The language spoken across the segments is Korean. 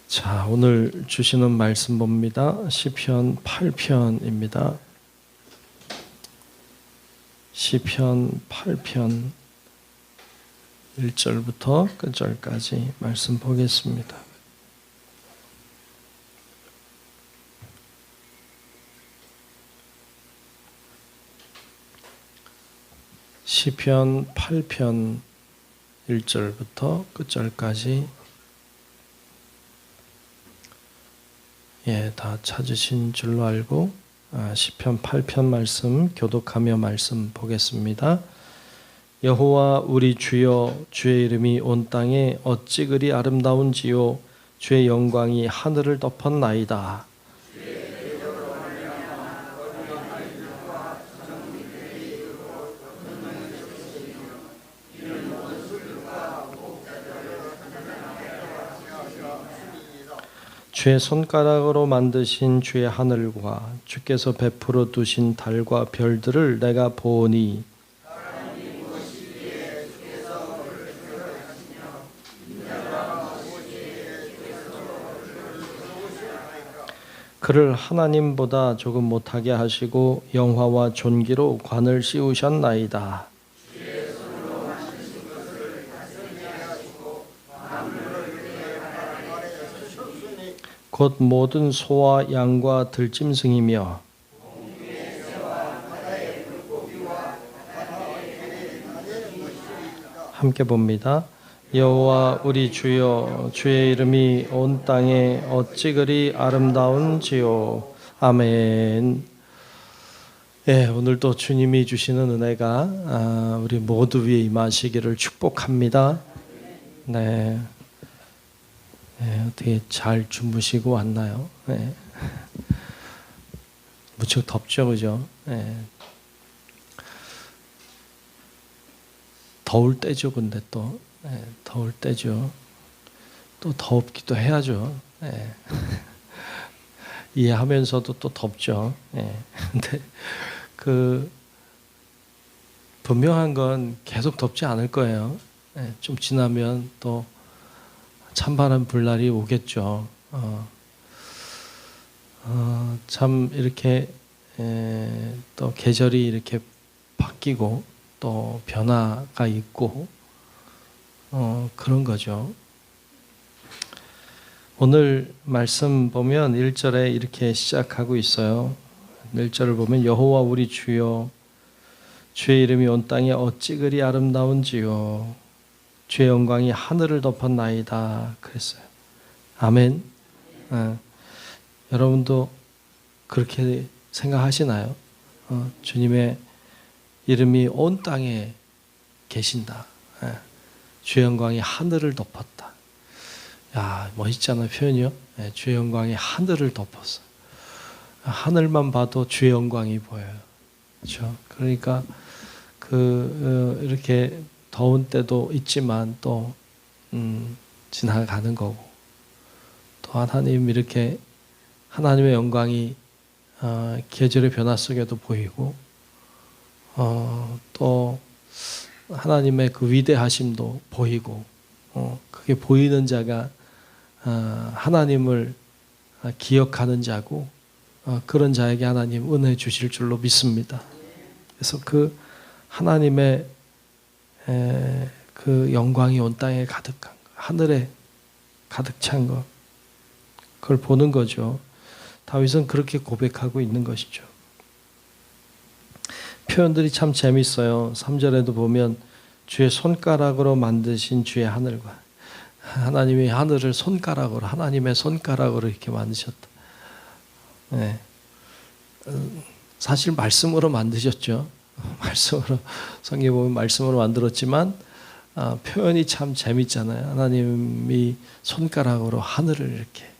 자, 오늘 주시는 말씀 봅니다. 시편 8편입니다. 시편 8편 1절부터 끝절까지 말씀 보겠습니다. 시편 8편 1절부터 끝절까지 다 찾으신 줄로 알고 시편 8편 말씀 교독하며 말씀 보겠습니다. 여호와 우리 주여, 주의 이름이 온 땅에 어찌 그리 아름다운지요, 주의 영광이 하늘을 덮었나이다. 주의 손가락으로 만드신 주의 하늘과 주께서 베풀어 두신 달과 별들을 내가 보니 그를 하나님보다 조금 못하게 하시고 영화와 존귀로 관을 씌우셨나이다. 곧 모든 소와 양과 들짐승이며 함께 봅니다. 여호와 우리 주여, 주의 이름이 온 땅에 어찌 그리 아름다운지요. 아멘. 오늘도 주님이 주시는 은혜가 우리 모두 위에 임하시기를 축복합니다. 어떻게 잘 주무시고 왔나요? 무척 덥죠, 그죠? 더울 때죠, 근데 또 더울 때죠. 또 덥기도 해야죠. 이해하면서도 또 덥죠. 근데 분명한 건 계속 덥지 않을 거예요. 좀 지나면 또 찬바람 불 날이 오겠죠. 참 이렇게 또 계절이 이렇게 바뀌고 또 변화가 있고 그런 거죠. 오늘 말씀 보면 1절에 이렇게 시작하고 있어요. 1절을 보면 여호와 우리 주여, 주의 이름이 온 땅에 어찌 그리 아름다운지요, 주의 영광이 하늘을 덮었나이다 그랬어요. 아멘. 여러분도 그렇게 생각하시나요? 주님의 이름이 온 땅에 계신다. 주의 영광이 하늘을 덮었다. 야, 멋있잖아요, 표현이요. 주의 영광이 하늘을 덮었어. 하늘만 봐도 주의 영광이 보여요. 그렇죠? 그러니까 이렇게 더운 때도 있지만 또 지나가는 거고, 또 하나님 이렇게 하나님의 영광이 계절의 변화 속에도 보이고, 또 하나님의 그 위대하심도 보이고, 그게 보이는 자가 하나님을 기억하는 자고, 그런 자에게 하나님 은혜 주실 줄로 믿습니다. 그래서 그 하나님의 그 영광이 온 땅에 가득한 것, 하늘에 가득 찬 것, 그걸 보는 거죠. 다윗은 그렇게 고백하고 있는 것이죠. 표현들이 참 재밌어요. 3절에도 보면 주의 손가락으로 만드신 주의 하늘과, 하나님이 하늘을 손가락으로, 하나님의 손가락으로 이렇게 만드셨다. 사실 말씀으로 만드셨죠. 말씀으로, 성경에 보면 말씀으로 만들었지만 표현이 참 재밌잖아요. 하나님이 손가락으로 하늘을 이렇게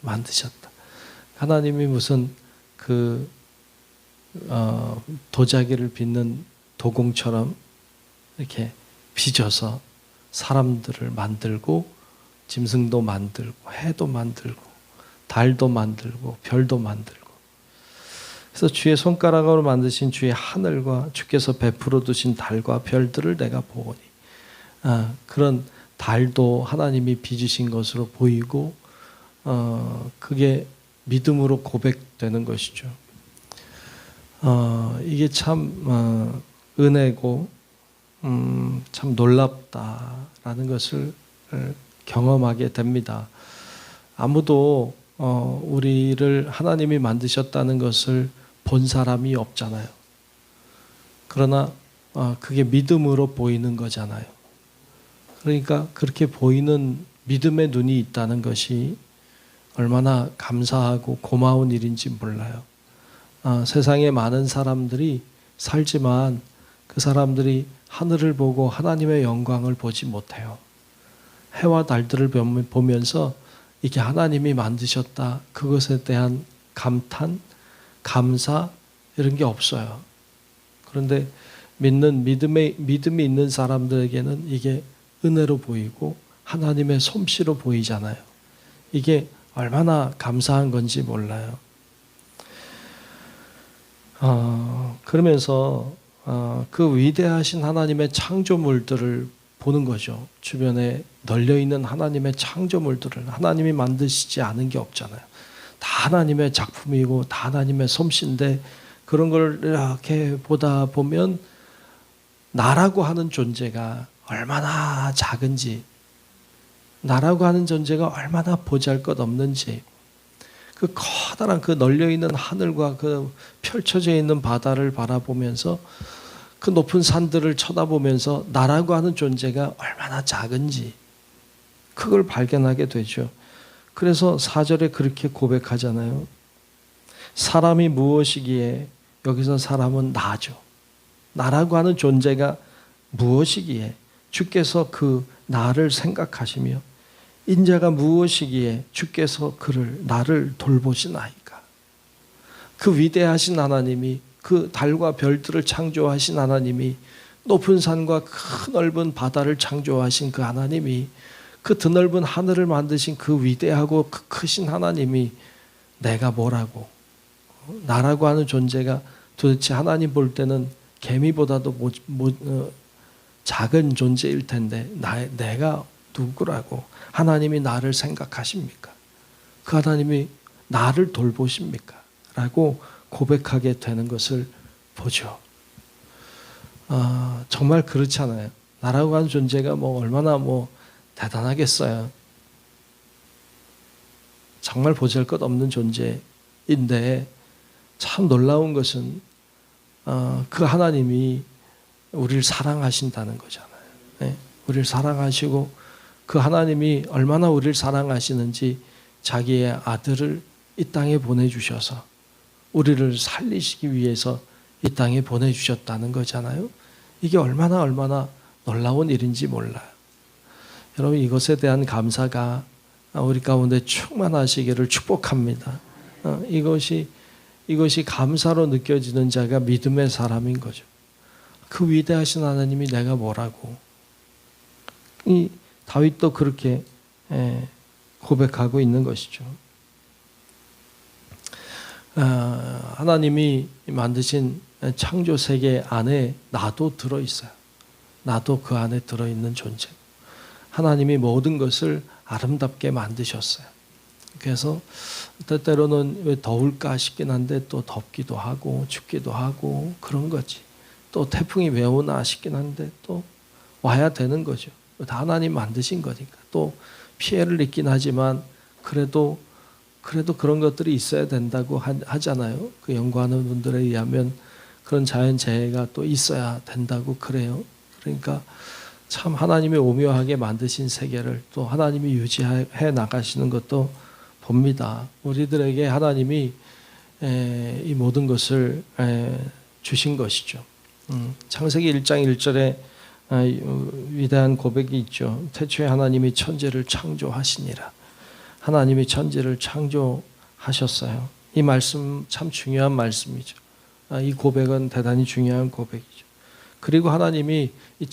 만드셨다. 하나님이 무슨 도자기를 빚는 도공처럼 이렇게 빚어서 사람들을 만들고, 짐승도 만들고, 해도 만들고, 달도 만들고, 별도 만들고. 그래서 주의 손가락으로 만드신 주의 하늘과 주께서 베풀어 두신 달과 별들을 내가 보니, 그런 달도 하나님이 빚으신 것으로 보이고, 그게 믿음으로 고백되는 것이죠. 이게 참 은혜고 참 놀랍다라는 것을 경험하게 됩니다. 아무도 우리를 하나님이 만드셨다는 것을 본 사람이 없잖아요. 그러나 그게 믿음으로 보이는 거잖아요. 그러니까 그렇게 보이는 믿음의 눈이 있다는 것이 얼마나 감사하고 고마운 일인지 몰라요. 세상에 많은 사람들이 살지만 그 사람들이 하늘을 보고 하나님의 영광을 보지 못해요. 해와 달들을 보면서 이게 하나님이 만드셨다, 그것에 대한 감탄, 감사 이런 게 없어요. 그런데 믿음이 있는 사람들에게는 이게 은혜로 보이고 하나님의 솜씨로 보이잖아요. 이게 얼마나 감사한 건지 몰라요. 그러면서 그 위대하신 하나님의 창조물들을 보는 거죠. 주변에 널려있는 하나님의 창조물들을 하나님이 만드시지 않은 게 없잖아요. 다 하나님의 작품이고 다 하나님의 솜씨인데 그런 걸 이렇게 보다 보면 나라고 하는 존재가 얼마나 작은지, 나라고 하는 존재가 얼마나 보잘것없는지, 그 커다란 그 널려있는 하늘과 그 펼쳐져 있는 바다를 바라보면서 그 높은 산들을 쳐다보면서 나라고 하는 존재가 얼마나 작은지 그걸 발견하게 되죠. 그래서 4절에 그렇게 고백하잖아요. 사람이 무엇이기에, 여기서 사람은 나죠. 나라고 하는 존재가 무엇이기에 주께서 그 나를 생각하시며 인자가 무엇이기에 주께서 나를 돌보시나이까. 그 위대하신 하나님이, 그 달과 별들을 창조하신 하나님이, 높은 산과 큰 넓은 바다를 창조하신 그 하나님이, 그 드넓은 하늘을 만드신 그 위대하고 그 크신 하나님이 내가 뭐라고, 나라고 하는 존재가 도대체 하나님 볼 때는 개미보다도 작은 존재일 텐데 내가 누구라고 하나님이 나를 생각하십니까? 그 하나님이 나를 돌보십니까? 라고 고백하게 되는 것을 보죠. 정말 그렇잖아요. 나라고 하는 존재가 얼마나 대단하겠어요. 정말 보잘것없는 존재인데 참 놀라운 것은 그 하나님이 우리를 사랑하신다는 거잖아요. 네? 우리를 사랑하시고 그 하나님이 얼마나 우리를 사랑하시는지 자기의 아들을 이 땅에 보내주셔서 우리를 살리시기 위해서 이 땅에 보내주셨다는 거잖아요. 이게 얼마나 놀라운 일인지 몰라요. 여러분, 이것에 대한 감사가 우리 가운데 충만하시기를 축복합니다. 이것이 감사로 느껴지는 자가 믿음의 사람인 거죠. 그 위대하신 하나님이 내가 뭐라고. 이 다윗도 그렇게 고백하고 있는 것이죠. 하나님이 만드신 창조 세계 안에 나도 들어있어요. 나도 그 안에 들어있는 존재. 하나님이 모든 것을 아름답게 만드셨어요. 그래서 때때로는 왜 더울까 싶긴 한데 또 덥기도 하고 춥기도 하고 그런 거지. 또 태풍이 왜 오나 싶긴 한데 또 와야 되는 거죠. 다 하나님 만드신 거니까. 또 피해를 입긴 하지만 그래도 그런 것들이 있어야 된다고 하잖아요. 그 연구하는 분들에 의하면 그런 자연재해가 또 있어야 된다고 그래요. 그러니까 참 하나님이 오묘하게 만드신 세계를 또 하나님이 유지해 나가시는 것도 봅니다. 우리들에게 하나님이 이 모든 것을 주신 것이죠. 창세기 1장 1절에 위대한 고백이 있죠. 태초에 하나님이 천지를 창조하시니라. 하나님이 천지를 창조하셨어요. 이 말씀 참 중요한 말씀이죠. 이 고백은 대단히 중요한 고백이죠. 그리고 하나님이 이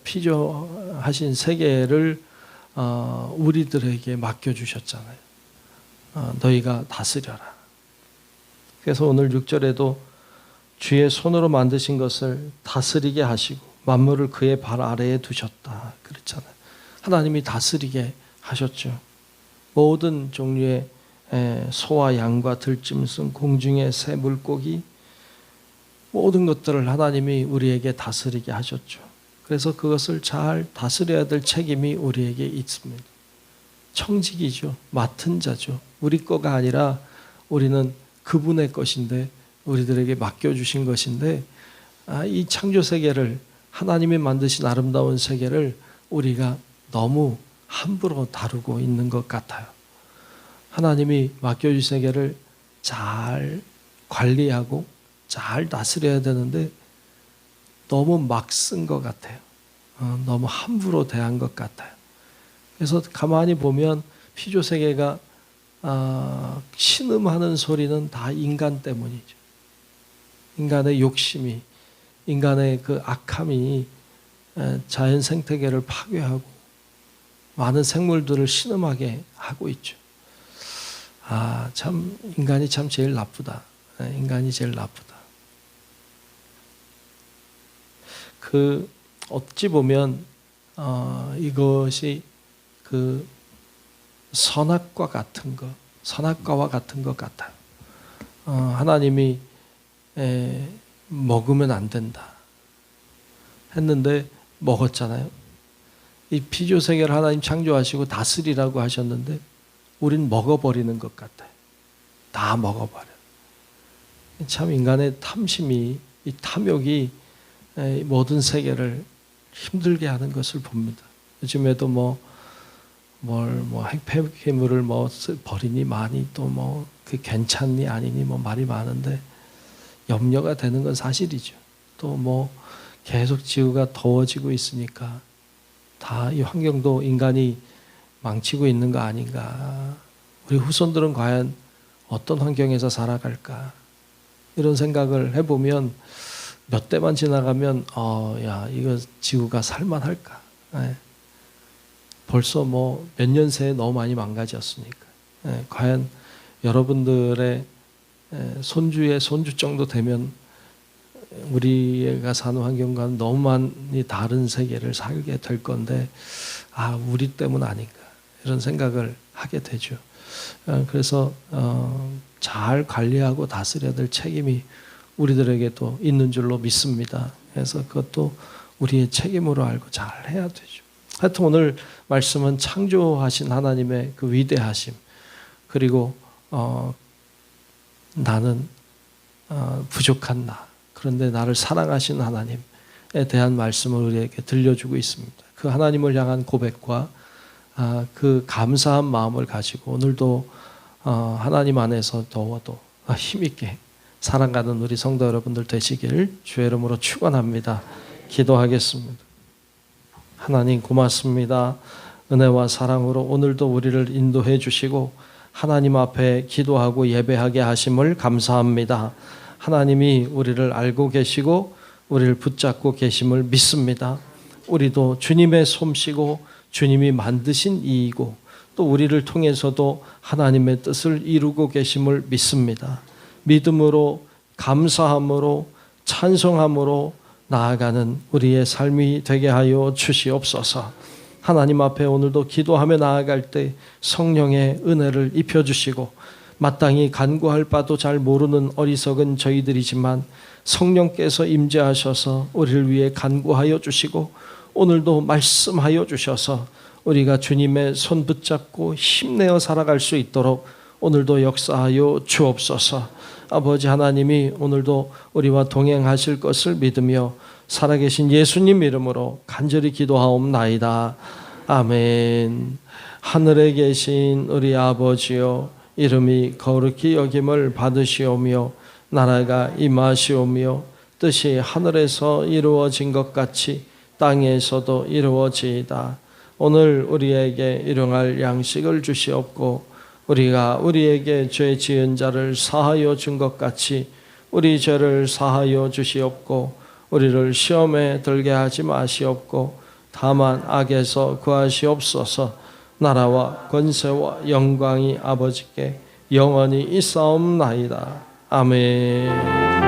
피조하신 세계를 우리들에게 맡겨주셨잖아요. 너희가 다스려라. 그래서 오늘 6절에도 주의 손으로 만드신 것을 다스리게 하시고 만물을 그의 발 아래에 두셨다. 그랬잖아요. 하나님이 다스리게 하셨죠. 모든 종류의 소와 양과 들짐승, 공중의 새, 물고기, 모든 것들을 하나님이 우리에게 다스리게 하셨죠. 그래서 그것을 잘 다스려야 될 책임이 우리에게 있습니다. 청직이죠. 맡은 자죠. 우리 거가 아니라 우리는 그분의 것인데, 우리들에게 맡겨주신 것인데, 이 창조 세계를, 하나님이 만드신 아름다운 세계를 우리가 너무 함부로 다루고 있는 것 같아요. 하나님이 맡겨주신 세계를 잘 관리하고 잘 다스려야 되는데 너무 막 쓴 것 같아요. 너무 함부로 대한 것 같아요. 그래서 가만히 보면 피조 세계가 신음하는 소리는 다 인간 때문이죠. 인간의 욕심이, 인간의 그 악함이 자연 생태계를 파괴하고 많은 생물들을 신음하게 하고 있죠. 참 인간이 참 제일 나쁘다. 인간이 제일 나쁘다. 어찌 보면 이것이 그 선악과 같은 것, 선악과와 같은 것 같아요. 하나님이 먹으면 안 된다 했는데 먹었잖아요. 이 피조 세계를 하나님 창조하시고 다스리라고 하셨는데 우린 먹어버리는 것 같아요. 다 먹어버려. 참 인간의 탐심이, 이 탐욕이 모든 세계를 힘들게 하는 것을 봅니다. 요즘에도 핵폐기물을 버리니 많이 또 그 괜찮니 아니니 말이 많은데 염려가 되는 건 사실이죠. 또 계속 지구가 더워지고 있으니까 다 이 환경도 인간이 망치고 있는 거 아닌가. 우리 후손들은 과연 어떤 환경에서 살아갈까. 이런 생각을 해보면 몇 대만 지나가면 이거 지구가 살만할까. 벌써 몇 년 새에 너무 많이 망가졌으니까. 과연 여러분들의 손주의 손주 정도 되면 우리가 사는 환경과 너무 많이 다른 세계를 살게 될 건데 우리 때문 아닌가 이런 생각을 하게 되죠. 그래서 잘 관리하고 다스려야 될 책임이 우리들에게도 있는 줄로 믿습니다. 그래서 그것도 우리의 책임으로 알고 잘 해야 되죠. 하여튼 오늘 말씀은 창조하신 하나님의 그 위대하심, 그리고 나는 부족한 나, 그런데 나를 사랑하신 하나님에 대한 말씀을 우리에게 들려주고 있습니다. 그 하나님을 향한 고백과 그 감사한 마음을 가지고 오늘도 하나님 안에서 더워도 힘있게 살아가는 우리 성도 여러분들 되시길 주의 이름으로 축원합니다. 기도하겠습니다. 하나님 고맙습니다. 은혜와 사랑으로 오늘도 우리를 인도해 주시고 하나님 앞에 기도하고 예배하게 하심을 감사합니다. 하나님이 우리를 알고 계시고 우리를 붙잡고 계심을 믿습니다. 우리도 주님의 솜씨고 주님이 만드신 이이고 또 우리를 통해서도 하나님의 뜻을 이루고 계심을 믿습니다. 믿음으로, 감사함으로, 찬송함으로 나아가는 우리의 삶이 되게 하여 주시옵소서. 하나님 앞에 오늘도 기도하며 나아갈 때 성령의 은혜를 입혀주시고 마땅히 간구할 바도 잘 모르는 어리석은 저희들이지만 성령께서 임재하셔서 우리를 위해 간구하여 주시고 오늘도 말씀하여 주셔서 우리가 주님의 손 붙잡고 힘내어 살아갈 수 있도록 오늘도 역사하여 주옵소서. 아버지 하나님이 오늘도 우리와 동행하실 것을 믿으며 살아계신 예수님 이름으로 간절히 기도하옵나이다. 아멘. 하늘에 계신 우리 아버지여, 이름이 거룩히 여김을 받으시오며 나라가 임하시오며 뜻이 하늘에서 이루어진 것 같이 땅에서도 이루어지이다. 오늘 우리에게 일용할 양식을 주시옵고 우리가 우리에게 죄 지은 자를 사하여 준 것 같이 우리 죄를 사하여 주시옵고 우리를 시험에 들게 하지 마시옵고 다만 악에서 구하시옵소서. 나라와 권세와 영광이 아버지께 영원히 있사옵나이다. 아멘.